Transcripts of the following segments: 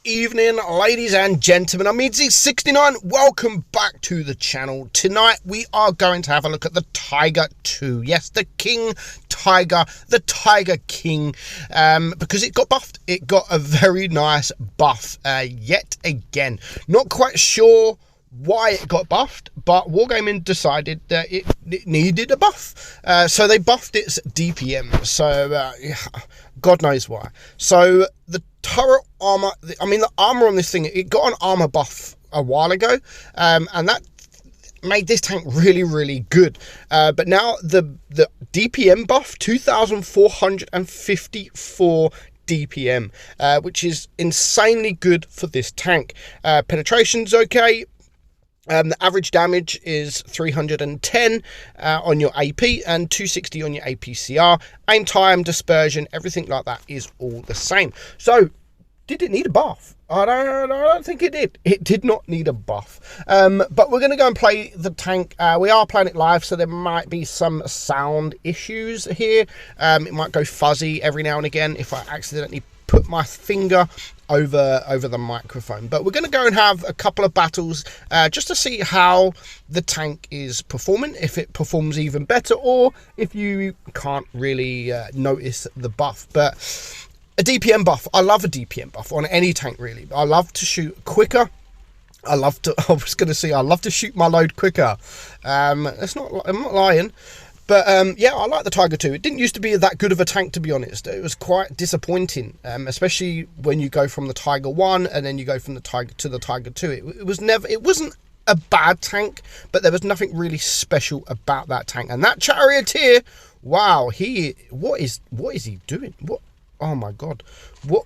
Evening, ladies and gentlemen. I'm meadsyreplays. Welcome back to the channel. Tonight we are going to have a look at the Tiger 2. Yes, the King Tiger, the Tiger King, because it got buffed. It got a very nice buff yet again. Not quite sure why it got buffed, but Wargaming decided that it needed a buff, so they buffed its DPM. So God knows why. So the turret armor, the armor on this thing, it got an armor buff a while ago, and that made this tank really good. But now the DPM buff, 2,454 DPM, which is insanely good for this tank. Penetration's okay. The average damage is 310 on your AP and 260 on your APCR. Aim time, dispersion, everything like that is all the same. So, did it need a buff? I don't think it did. It did not need a buff. But we're going to go and play the tank. We are playing it live, so there might be some sound issues here. It might go fuzzy every now and again if I accidentally put my finger over the microphone. But we're going to go and have a couple of battles just to see how the tank is performing, if it performs even better, or if you can't really notice the buff. But a DPM buff, I love a DPM buff on any tank really. I love to shoot quicker. I love to shoot my load quicker. I'm not lying. But yeah, I like the Tiger 2. It didn't used to be that good of a tank, to be honest. It was quite disappointing, especially when you go from the Tiger 1 and then you go from the Tiger to the Tiger 2. It wasn't a bad tank, but there was nothing really special about that tank. And that charioteer, wow, what is he doing? What? Oh my God, what?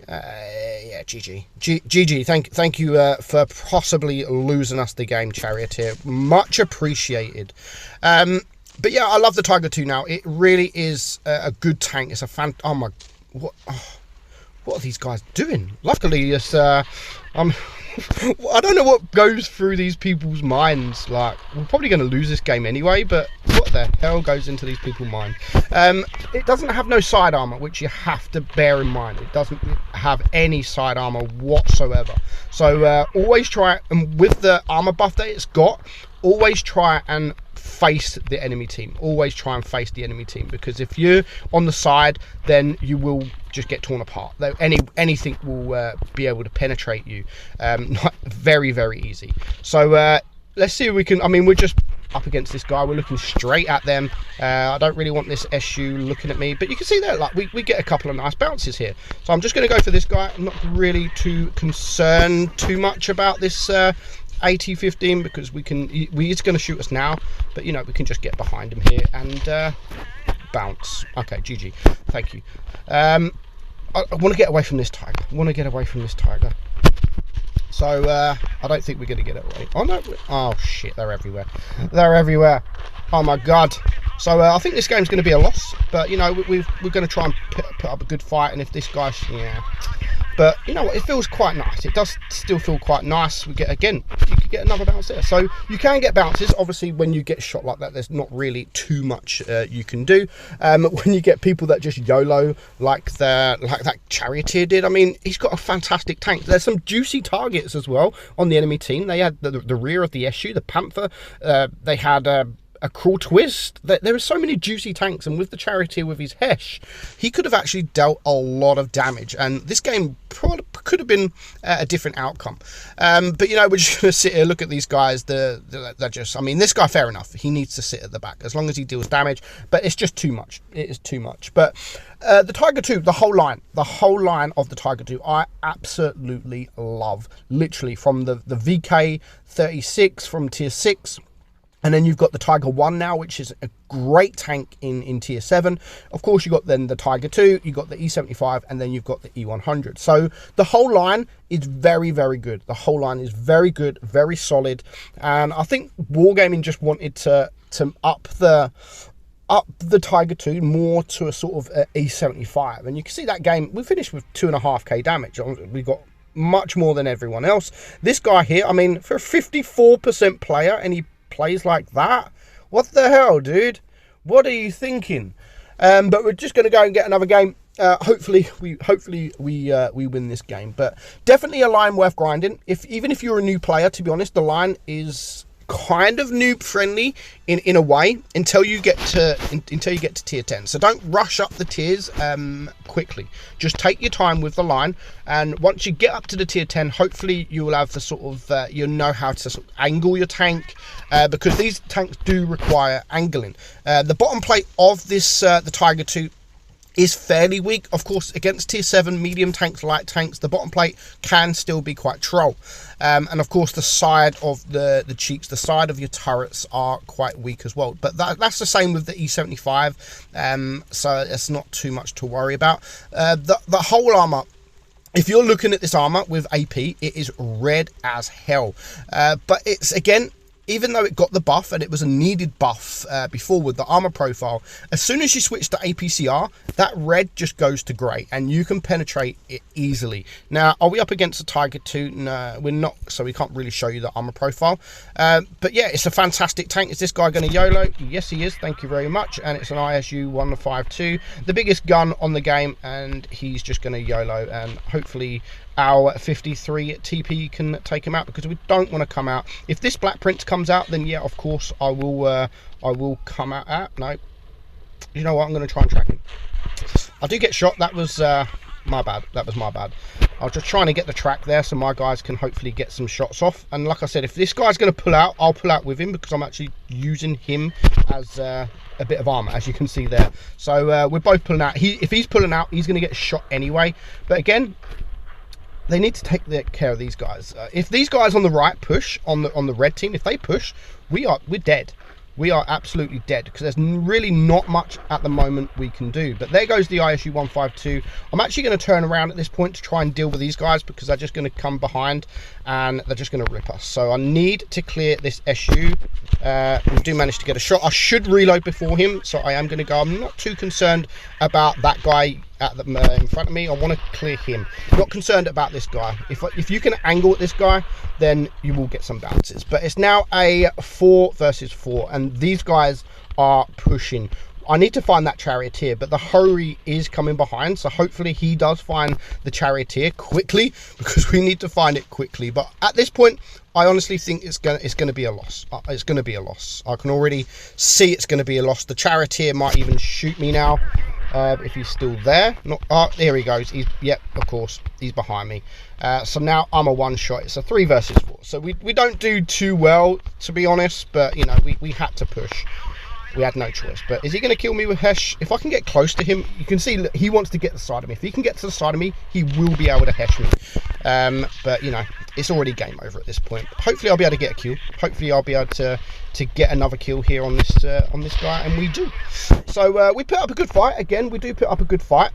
Yeah, GG. Thank you for possibly losing us the game, Charioteer. Much appreciated. But yeah, I love the Tiger 2 now. It really is a good tank. It's a oh my, what are these guys doing? Luckily, it's I don't know what goes through these people's minds. Like, we're probably going to lose this game anyway, but what the hell goes into these people's minds? It doesn't have no side armor, which you have to bear in mind. It doesn't have any side armor whatsoever. So always try, and with the armor buff that it's got, always try and face the enemy team. Always try and face the enemy team, because if you're on the side, then you will just get torn apart. Anything will be able to penetrate you. Not very easy. So let's see if we can. We're just up against this guy. We're looking straight at them. I don't really want this SU looking at me, but you can see there, like, we get a couple of nice bounces here. So I'm just going to go for this guy. I'm not really too concerned too much about this AT-15, because he's going to shoot us now, but you know, we can just get behind him here and bounce. Okay, GG. Thank you. I want to get away from this tiger. So I don't think we're going to get away. Oh no! Oh shit! They're everywhere. Oh my God! So I think this game's going to be a loss, but you know, we're going to try and put up a good fight. And if this guy's, yeah. But you know what? It feels quite nice. It does still feel quite nice. You could get another bounce there. So you can get bounces. Obviously, when you get shot like that, there's not really too much you can do. When you get people that just YOLO like that Charioteer did, he's got a fantastic tank. There's some juicy targets as well on the enemy team. They had the rear of the SU, the Panther. They had a Cruel Twist. There are so many juicy tanks, and with the Charioteer with his Hesh, he could have actually dealt a lot of damage, and this game could have been a different outcome. But you know, we're just going to sit here, look at these guys. They're just, this guy, fair enough, he needs to sit at the back as long as he deals damage, but it's just too much. It is too much. But the Tiger 2, the whole line of the Tiger 2, I absolutely love. Literally, from the VK36 from tier 6. And then you've got the Tiger 1 now, which is a great tank in tier 7. Of course, you've got then the Tiger 2, you've got the E75, and then you've got the E100. So the whole line is very good. The whole line is very good, very solid. And I think Wargaming just wanted to up the Tiger 2 more to a sort of E75. And you can see that game, we finished with 2.5k damage. We got much more than everyone else. This guy here, for a 54% player, and he plays like that, what the hell, dude? What are you thinking? But we're just going to go and get another game. hopefully we win this game. But definitely a line worth grinding. Even if you're a new player, to be honest, the line is kind of noob friendly in a way until you get to tier 10. So don't rush up the tiers quickly. Just take your time with the line, and once you get up to the tier 10, hopefully you will have the sort of you'll know how to sort of angle your tank, because these tanks do require angling. The bottom plate of this the Tiger 2 is fairly weak. Of course, against tier 7 medium tanks, light tanks, the bottom plate can still be quite troll. And of course, the side of the cheeks, the side of your turrets are quite weak as well. But that's the same with the E75, so it's not too much to worry about. The whole armor, if you're looking at this armor with AP, it is red as hell. But it's, again, even though it got the buff, and it was a needed buff before with the armor profile, as soon as you switch to APCR, that red just goes to grey, and you can penetrate it easily. Now, are we up against a Tiger 2? No, we're not, so we can't really show you the armor profile. But yeah, it's a fantastic tank. Is this guy going to YOLO? Yes, he is. Thank you very much. And it's an ISU 152, the biggest gun on the game, and he's just going to YOLO, and hopefully our 53 TP can take him out, because we don't want to come out. If this Black Prince comes out, then yeah, of course I will come out. No, you know what, I'm going to try and track him. I do get shot. That was my bad. That was my bad. I was just trying to get the track there so my guys can hopefully get some shots off. And like I said, if this guy's going to pull out, I'll pull out with him, because I'm actually using him as a bit of armor, as you can see there. So we're both pulling out. If he's pulling out, he's going to get shot anyway. But again, they need to take care of these guys. If these guys on the right push, on the red team, if they push, we're dead. We are absolutely dead, because there's really not much at the moment we can do. But there goes the ISU 152. I'm actually going to turn around at this point to try and deal with these guys, because they're just going to come behind and they're just going to rip us. So I need to clear this SU. We do manage to get a shot. I should reload before him, so I am going to go. I'm not too concerned about that guy in front of me. I want to clear him. Not concerned about this guy. If you can angle at this guy, then you will get some bounces. But it's now a 4 versus 4, and these guys are pushing. I need to find that charioteer, but the Hori is coming behind, so hopefully he does find the charioteer quickly, because we need to find it quickly. But at this point, I honestly think it's gonna be a loss. It's gonna be a loss. I can already see it's gonna be a loss. The charioteer might even shoot me now. If he's still there. There he goes. Yep, of course, he's behind me. So now I'm a one shot. It's a 3 versus 4. So we don't do too well, to be honest, but you know, we had to push. We had no choice. But is he going to kill me with Hesh? If I can get close to him, you can see he wants to get the side of me. If he can get to the side of me, he will be able to Hesh me. But you know, it's already game over at this point. Hopefully I'll be able to get a kill. Hopefully I'll be able to get another kill here on this guy, and we do. So we put up a good fight. Again, we do put up a good fight,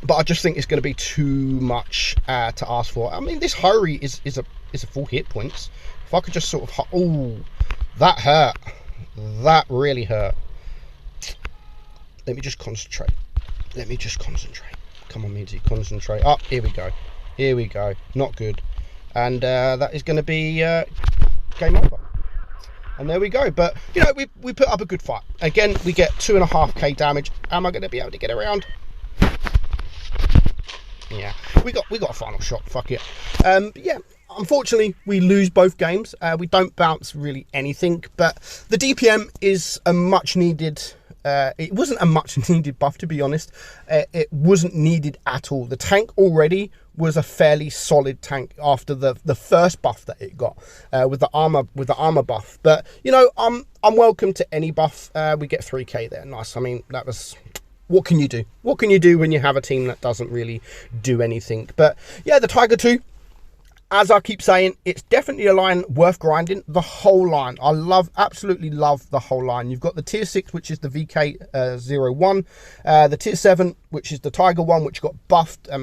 but I just think it's going to be too much to ask for. I mean, this Hori is a full hit points. If I could just sort of, oh, that hurt. That really hurt. Let me just concentrate. Let me just concentrate. Come on, Meadsy, concentrate. Oh, here we go. Here we go. Not good. And that is going to be game over. And there we go. But, you know, we put up a good fight. Again, we get 2.5k damage. Am I going to be able to get around? Yeah. We got a final shot. Fuck it. Yeah. Unfortunately, we lose both games. We don't bounce really anything, but the DPM is a much needed. It wasn't a much needed buff, to be honest. It wasn't needed at all. The tank already was a fairly solid tank after the first buff that it got with the armor buff. But you know, I'm welcome to any buff. We get 3k there. Nice. I mean, that was. What can you do? What can you do when you have a team that doesn't really do anything? But yeah, the Tiger 2. As I keep saying, it's definitely a line worth grinding. The whole line. I absolutely love the whole line. You've got the tier 6, which is the VK01. The tier 7, which is the Tiger 1, which got buffed a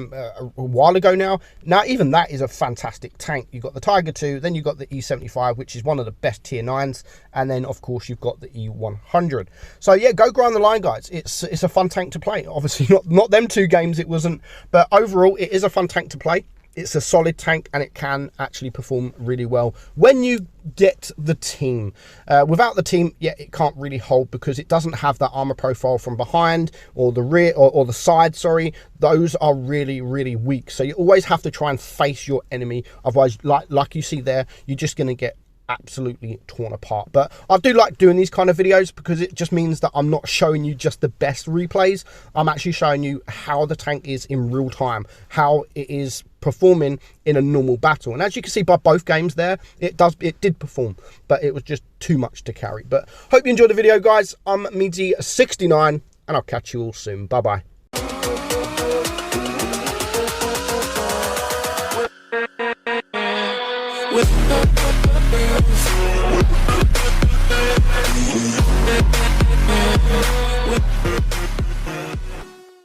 while ago now. Now, even that is a fantastic tank. You've got the Tiger 2, then you've got the E75, which is one of the best tier 9s. And then, of course, you've got the E100. So, yeah, go grind the line, guys. It's a fun tank to play. Obviously, not them 2 games, it wasn't. But overall, it is a fun tank to play. it's a solid tank, and it can actually perform really well when you get the team. Without the team, yeah, it can't really hold because it doesn't have that armor profile from behind or the rear or the side, sorry. Those are really, really weak. So you always have to try and face your enemy. Otherwise, like you see there, you're just going to get absolutely torn apart. But I do like doing these kind of videos because it just means that I'm not showing you just the best replays. I'm actually showing you how the tank is in real time, how it is performing in a normal battle. And as you can see by both games there, it did perform, but it was just too much to carry. But hope you enjoyed the video, guys. I'm meadsy69, and I'll catch you all soon. Bye bye. With